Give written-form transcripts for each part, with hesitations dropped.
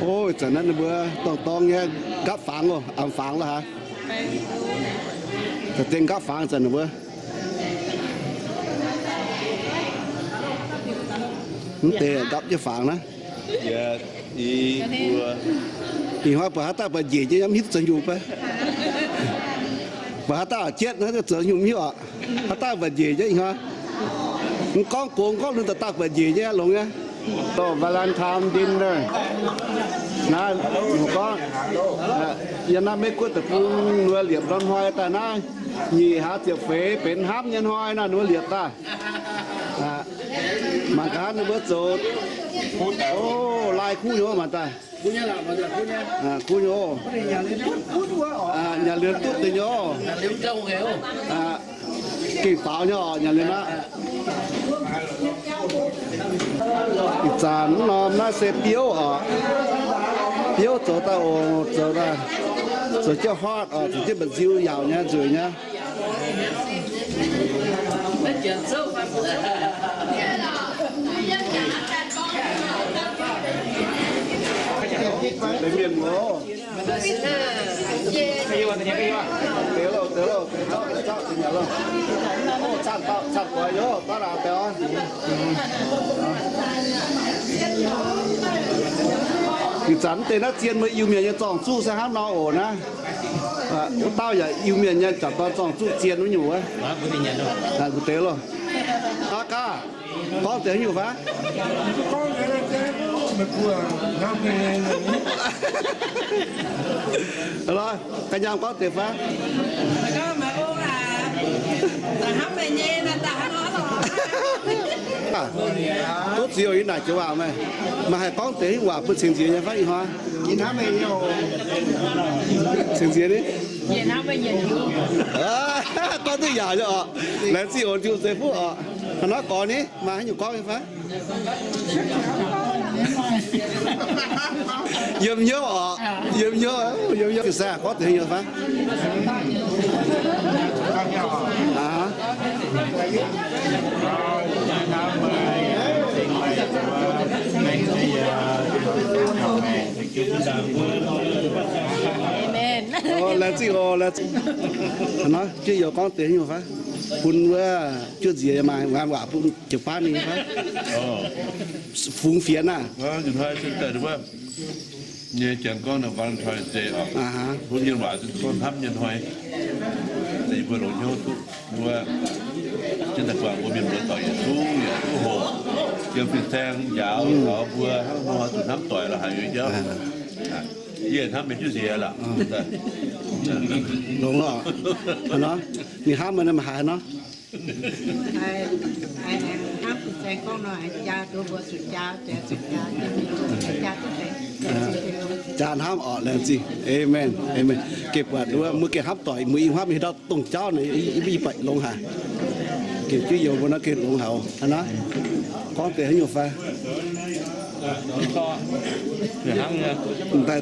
ôi chẳng nên bữa tông nghe gấp phẳng rồi ăn phẳng là hả thật tiên gấp phẳng chẳng bữa tê gấp cho phẳng đó dạ đi vừa thì hoa bà ta bà gì chứ em hít chân dùng phải bà ta chết nóจะdùng như ạ bà ta bà gì chứ anh hoa con cuồng con luôn ta bà gì chứ luôn nha to Valentine dinner na con giờ na mấy cuối tập trung nuôi liệp đón hoa ta na nhì há tiệp phế bến háp nhân hoa na nuôi liệp ta mà cá nó bớt rồi ô lai khu nhớ mà ta khu nhà làm là khu nhà khu nhớ nhà lươn tốt thì nhớ nhà liễu trâu hiểu kỳ pháo nhớ nhà lươn á chán nó sẽ biếu biếu chỗ ta chỗ ta chỗ cho hot chỗ cho bật diêu giàu nha rồi nha để miền ngô cái gì tế lộ cho thì nhà luôn chặt quá nhớ ta là téo thì chắn tên nó chiên mới yêu miền như tròn su sang hát nó ổn á tao giờ yêu miền nha chặt tao tròn su chiên nó nhiều á của tế luôn ca có tế nhiều phá con cái này mà vừa năm này rồi cái nhau có tiền phá có mà cô là hấp này nhé là ta nó tốt nhiều ý này chỗ vào mày mà hay có tiền quả bữa sinh gì nha phát hoa nhìn hả mày nhiều sinh gì đi nhìn hấp bây giờ có thứ giả cho lấy gì ổn chịu giây phút nó có ní mà hay nhiều có cái phá dùm nhớ từ xa có tiền nhiều phá là gì nó chưa giờ có tiền nhiều phá phun chưa gì mà làm quả phun chụp phát đi phá phun phiến à chúng ta sẽ tới được không như chẳng con là văn thời dễ phun nhân quả con thăm nhân hoài thì vừa rồi nhau tu vừa trên thực quản của miền Bắc tỏi tu hồ chiều phiền sang dạo họ vừa mua từ năm tuổi là hai người chứ giờ thăm mấy chút gì là đúng rồi nó như hát mà hại nó ai hấp sẽ con nói cha tôi vừa sụt cha chán ham ở là gì amen kịp quả đúng mới kịp hấp tỏi mới hấp thì đó tung chó này bị bệnh luôn hả kịp chứ nhiều của nó kịp luôn hậu nó có tiền nhiều pha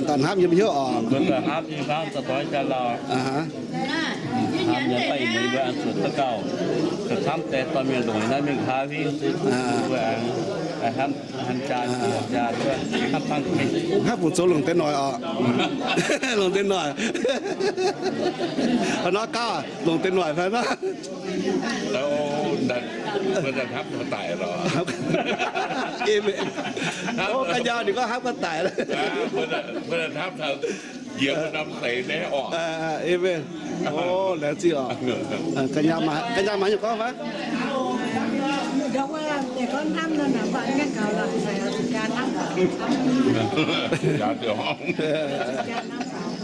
toàn hấp như bây giờ vẫn là hấp như bao giờ tối cho lo hấp như tay mấy bữa ăn sườn tơ cầu thực hấp tết toàn miền Đông này mình khá vì bữa ăn trà nữa hấp tăng hấp một số lồng tên nồi lồng tên nồi nó cao lồng tên nồi phải không đâu bây giờ hấp nó tải rồi im cái do thì có hấp có tải đó bây giờ hấp thật nhiều năm tệ né ọt im ô là gì ạ cái nhà mà như có phải đâu có để con thăm nên là vậy cái cầu là phải cha thăm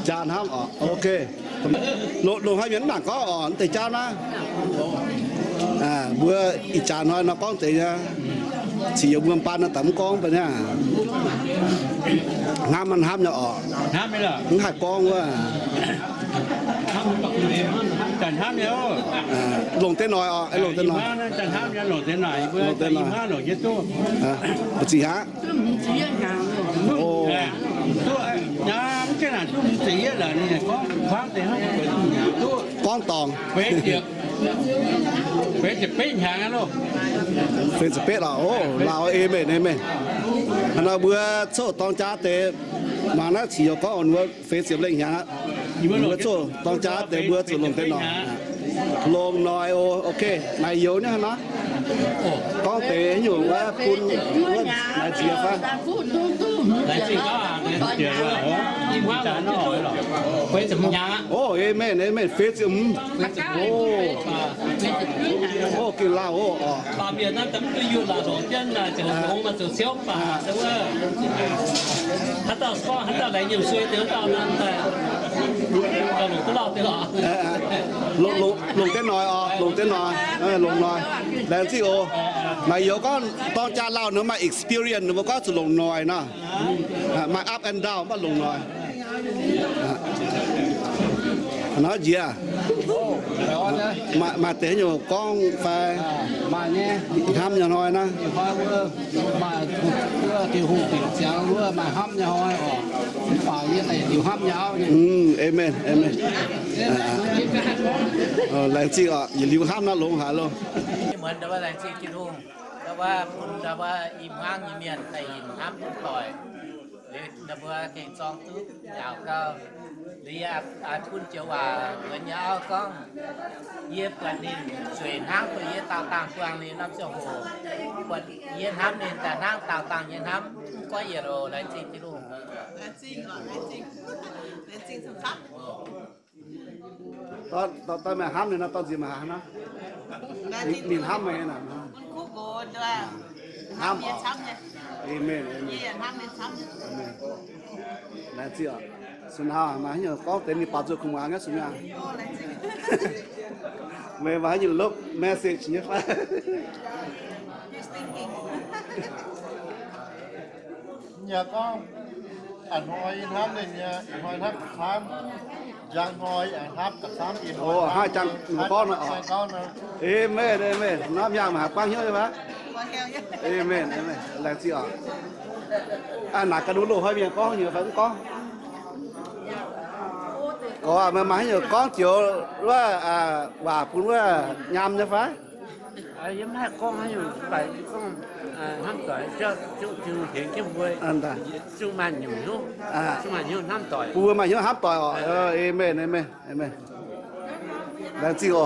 cha thăm ok lộn hai miếng đảng có từ cha na bữa ít cha nói nó có từ nha chỉ dùng bơm pan nó tắm con vậy nha ham ăn ham nhỏ hấp mới là cũng hạt con quá chẳng hấp nhớ lồng tên nói anh lồng tên nói chẳng hấp nhớ lồng tên này lồng tên nói lồng chết tu gì hả ô nhà cái nào chúng chỉ là này có khoáng thì không con tòng phế tiệc phế hàng luôn phế là ô lào em nó bữa số tòng cha tê mà nó chỉ có ông vừa phê xếp lên nhà vừa chỗ tông cha để vừa chỗ lồng tên nọ lồng nồi ok này yếu nhá nó có tế nhiều quá phun luôn là chia pha lại chỉ có chuyện rồi im hóa là nó hỏi rồi quay chấm nhà em phê chấm cái lao bà miền nó tấm cái yêu là đầu tiên là chỗ không mà chỗ xéo bà đúng không hắn ta lại nhiều suy tưởng tao nên là lồng cái lao thế nào lồng tên nồi là gì mà yếu có tông cha lao nữa mà experience nó có sự lồng nồi nè mà up and down mà lồng nồi nó gì à mà thế nhiều con phải mà nhé ham nhà nói nè hoa vừa mà tiêu hụt tiền sáng vừa mà hâm nhà hoa phải như này tiêu hâm nhau amen lại chi ạ liu ham nó lủng hả luôn เหมือนแต่ว่าแรงที่กินหุ่งแต่ว่าคุณแต่ว่าอิ่มห้างอิ่มเมียนแต่อิ่มห้ามปล่อยหรือแต่ว่าเก่งซองตุ๊กยาวก็หรืออาคุณเจ้าว่าเหมือนยาวก็เย็บกระดิ่งสวยห้างตัวเย็บต่างๆกวางนี่น้ำเสียงโหกว่าเย็บห้ามนี่แต่ห้างต่างๆเย็บห้ามก็เยอะโรแรงที่กินหุ่งแรงจริงเหรอแรงจริงสำคัญตอนมาห้ามเนี่ยนะตอนสิมาหานะมีห้ามไหมนะ Cú bồด้วยห้ามเมียช้ำเนี่ย amen ยี่ห้ามเมียช้ำเนี่ย lại chi ạ xuân hà mà nhiều có tên đi bảo trợ cùng ăn cái xuân hà โอ้แรงจริง mẹ và nhiều lúc message như vậy He's thinking nhà con ảnh hồi thám này nhà hồi thám giang hồi thám cả thám in ồ hai trăm con nữa amen nó nhàng mà quang nhiêu vậy bác ว่าแค่ยัง amen lại chi ạ nãy cái đúng đồ hơi miệng có nhiều vẫn có mà nhiều có chiềuว่าว่าพูดว่ายำนะฟ้า giống hai con hay nhiều bảy con năm tuổi cho chung hiện cái vui anh ta chung mà nhiều lúc chung mà nhiều năm tuổi ปูมาเยอะฮับต่อยอ๋อamenแล้วจริงอ๋อ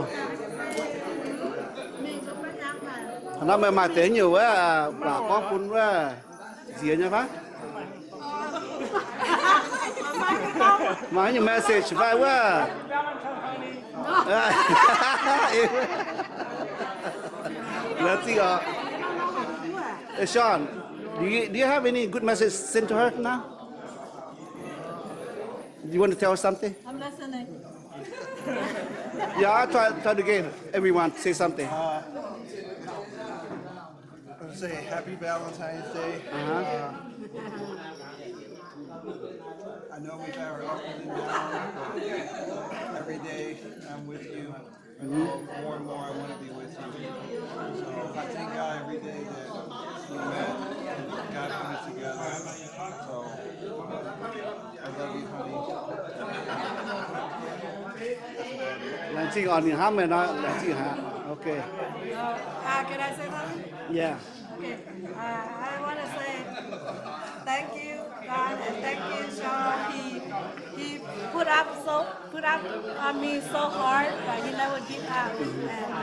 น้ำมาเตะnhiềuว่าbà có phunว่าเสียnhaฟ้าmà nhiều message phảiว่าแล้วจริงอ๋อSean do you have any good message sent to her now you want to tell us something I'm listening. yeah try again everyone say something say happy Valentine's Day I know we've had our ups and downs every day I'm with you more and more I want to be with you so I thank God every day that we met God put us together so I love you honey là chị còn thì ham rồi đó là chị hả okay Can I say something? yeah Okay. I want to say thank you, God, and thank you, Sean. He put up on me so hard, but he never give up, and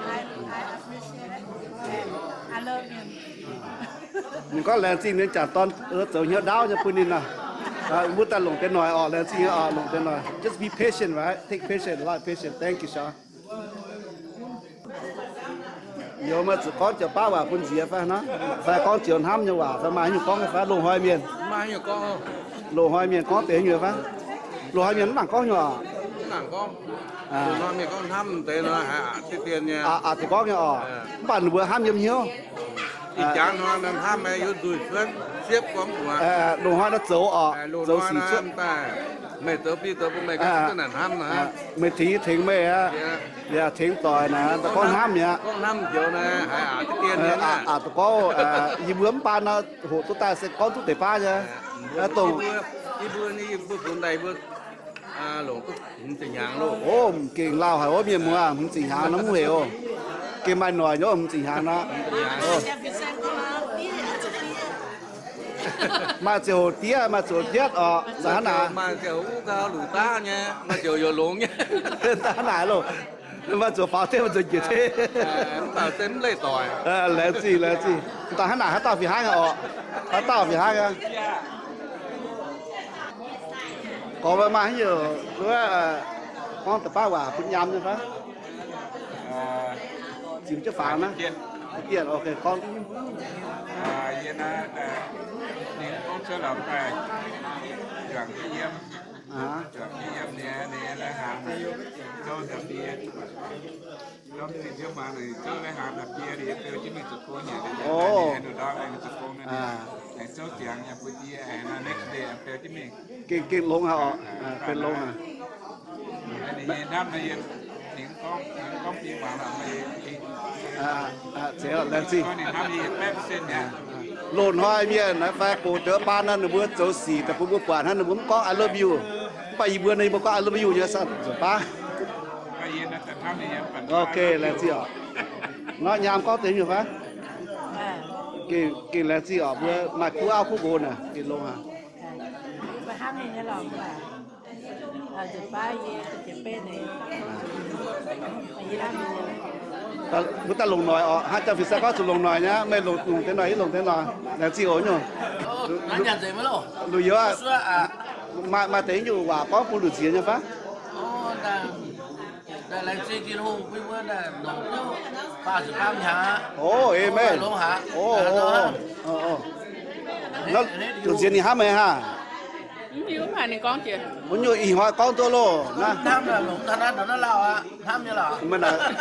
I appreciate it. And I love him. mình có lẽ chị nên trả ton tớ nhớ đau cho phụ nữ nào muốn ta lồng tên nói lẽ chị lồng tên nói just be patient right take patient a lot of patience thank you Sean nhiều mà con chờ ba và con gì phải nó phải con chiều ham nhiều và phải mà nhiều con phải lồng hoài miền mà nhiều con lồng hoài miền có tế nhiều phải lồng hoài miền nó bằng con nhỏ nàng con nó mình con thăm tên nó hạ cái tiền nha thì có nhỏ bản vừa ham nhiều nhiều thì chán nó làm thăm ấy yếu đuổi xuân xếp con của lồng hoa nó dấu dấu xì trước mày tớ bi tớ cũng mày cái này ham nữa mày thính mày dạ thính tỏi nè con ham nhỉ con năm triệu này hạ cái tiền nha tụi có gì bướm ba nó hộ tụi ta sẽ có tụi để ba chứ tụi đi bữa đi bữa cuốn đầy bữa lỗ tụi tình hàng lỗ ô kinh lao hay ô miền mua mình tình hàng nó không hiểu cái mai nồi nhớ mình tình hàng nó mà chiều tía mà chiều tiết giá nào mà kiểu cao lũ ta nha mà kiểu vô luôn nha giá nào luôn mà chiều pháo thế mà chiều gì thế tao tính lấy tỏi là gì ta hắn nào hắn tao vì hai họ hắn tao vì hai cái có mà hay giờ nữa con tập ba quả cũng nhầm như phải chịu cho phản á tiền ok con vậy là những con sẽ làm phải chọn cái yếm chọn cái yếm này là hàng cho tập bia nó thì chứ mà này cho cái hàng tập bia thì tôi chỉ mình chụp cô nhà để nó đó là chụp cô này này số tiền nhà bữa bia là next day tôi chỉ mình cái lông họ cái lông à này năm này những con bia mà sẽ là gì con này năm gì phép xin nha lồn hoa miền nói phải cổ đỡ ba năm bữa chỗ xìแต่ผมบอกว่าท่านผมก็ I love you ไปเบื่อในบอกก็ I love you เนี่ยสัตว์ป้าโอเคแล้วสิอ่ะเนาะยามก็เต็มอยู่ปะกินแล้วสิอ่ะเบื่อมาคู่เอาคู่โกนอ่ะกินลงอ่ะ và ham mình nhớ lòng là từ ba ye từ bên này mà gì làm mình bữa ta lồng nồi hai trăm phía sau có chụp lồng nồi nhá mấy lồng thế này là chi ổn nhở anh nhận gì mới lộ lùi yếu à mà thấy nhiều quả có phụ được gì nhá phát đây là chi kiến hùng bây giờ là nấu pha sự cam nhà em ơi nó được gì thì hả mày ha nhiều mà này con chị muốn nhiều ý hỏi con tôi luôn nè tham là lủng thằng đó nó lao à tham như là mình là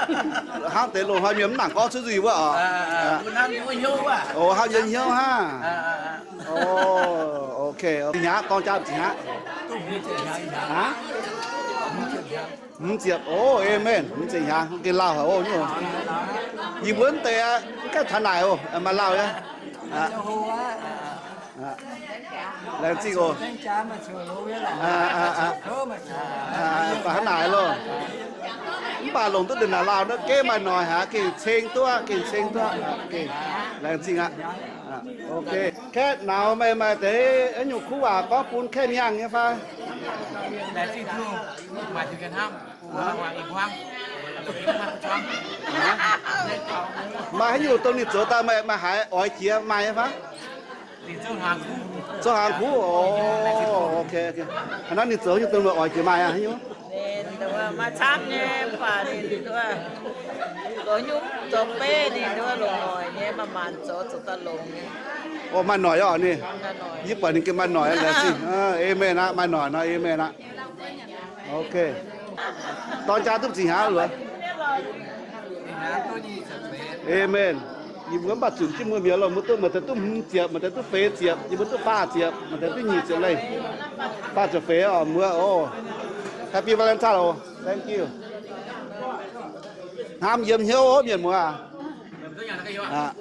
hát tới luôn hai miếng nặng có thứ gì vậy mình tham nhiều hiếu à hai dân hiếu ha ok nhá con trai chị hả hả Chiệp, em ơi, chị hả? Cái lao hả? Nhỉ? Gì muốn tè cái thằng này mà lao nhá? Là gì cô? Và hắn này luôn. Bà lồng tôi đừng là lao nữa, cái mà nói hả? Cái sen tua. Là gì ạ? Ok. Cái nào mà thế ở nhục khu à có phun khen nhang nhá pha. Để xin thưa mà chỉ cần ham hoàng im hoang mà nhiều tôi đi chỗ ta mà hãy hỏi chia mai phá thì cho hàng phú ok nó đi chỗ như tôi mà hỏi chia mai à hiểu mà chăm nhé và thì có nhúng cho bé thì nó lồng nồi nhé mà màn cho ta lồng nhé mà nổi rồi nè giúp vào những cái mà nổi là gì em ơi na mà nổi nó em ơi na ok con cha tụi gì hả rồi em ơi như muốn bắt chừng chim mưa miếng rồi muốn tôi mà tôi chiệp mà tôi phê chiệp như muốn tôi pha chiệp mà tôi nhị chiệp này pha cho phê ở mưa Happy Valentine thank you ham yếm hiếu miền mùa à